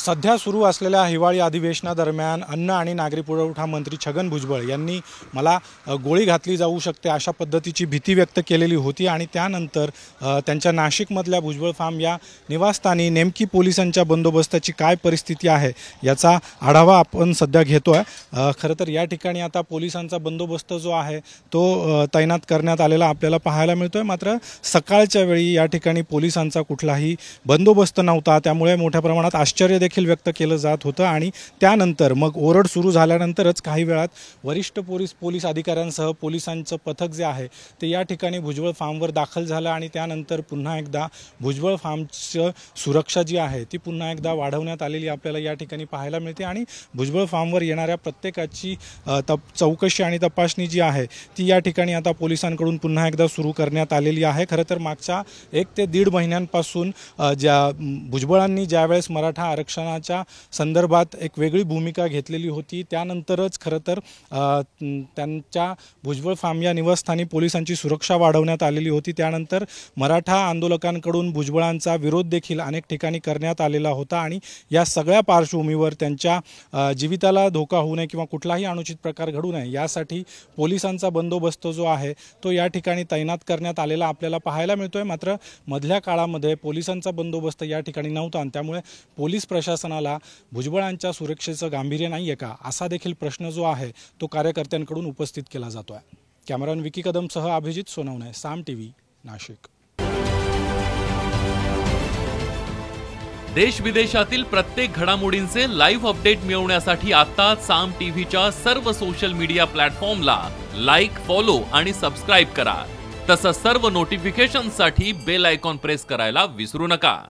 सध्या सुरू असलेल्या हिवाळी अधिवेशनादरम्यान अन्न आणि नागरी पुरवठा मंत्री छगन भुजबळ यांनी मला गोळी घातली जाऊ शकते अशा पद्धतीची भीती व्यक्त केलेली होती आणि त्यानंतर त्यांच्या नाशिकमधल्या भुजबळ फार्म या निवासस्थानी नेमकी पोलिसांच्या बंदोबस्ताची काय परिस्थिती आहे याचा आढावा आपण सध्या घेतोय। खरं तर या ठिकाणी आता पोलिसांचा बंदोबस्त जो आहे तो तैनात करण्यात आलेला आपल्याला पाहायला मिळतोय। मात्र सकाळच्या वेळी या ठिकाणी पोलिसांचा कुठलाही बंदोबस्त नव्हता, त्यामुळे मोठ्या प्रमाणात आश्चर्य देखील व्यक्त केलं जात होतं आणि त्यानंतर मग ओरड सुरू झाल्यानंतरच काही वेळात वरिष्ठ पोलीस अधिकाऱ्यांसह पोलिसांचं पथक जे आहे ते या ठिकाणी भुजबळ फार्मवर दाखल झालं आणि त्यानंतर पुन्हा एकदा भुजबळ फार्मची सुरक्षा जी आहे ती पुन्हा एकदा वाढवण्यात आलेली आपल्याला या ठिकाणी पाहायला मिळते आणि भुजबळ फार्मवर येणाऱ्या प्रत्येकाची चौकशी आणि तपासणी जी आहे ती या ठिकाणी आता पोलिसांकडून पुन्हा एकदा सुरू करण्यात आलेली आहे। खरं तर मागच्या 1 ते 1.5 महिन्यांपासून ज्या भुजबळांनी ज्यावेळेस मराठा आरक्षणाच्या संदर्भात एक वेगळी भूमिका घेतलेली होती त्यानंतरच खरं तर त्यांच्या भुजबळ फार्म या निवासस्थानी पोलिसांची सुरक्षा वाढवण्यात आलेली होती। त्यानंतर मराठा आंदोलकांकडून भुजबळांचा विरोध देखील अनेक ठिकाणी करण्यात आलेला होता आणि या सगळ्या पार्श्वभूमीवर त्यांच्या जीविताला धोका होऊ नये किंवा कुठलाही अनुचित प्रकार घडू नये यासाठी पोलिसांचा बंदोबस्त जो आहे तो या ठिकाणी तैनात करण्यात आलेला आपल्याला पाहायला मिळतोय। मात्र मधल्या काळामध्ये पोलिसांचा बंदोबस्त या ठिकाणी नव्हता आणि त्यामुळे पोलीस प्रशासनाला भुजबळांच्या सुरक्षेचं गांभीर्य नाहीये का असा देखील प्रश्न जो आहे तो कार्यकर्त्यांकडून उपस्थित केला जातोय। कॅमेरामॅन विकी कदमसह अभिजित सोनवणे, साम टीव्ही, नाशिक। देश विदेशातील प्रत्येक घडामोडींचे लाईव्ह अपडेट मिळवण्यासाठी आता साम टीव्हीच्या सर्व सोशल मीडिया प्लॅटफॉर्मला लाईक, फॉलो आणि सबस्क्राईब करा। तसंच सर्व नोटिफिकेशनसाठी बेल आयकॉन प्रेस करायला विसरू नका।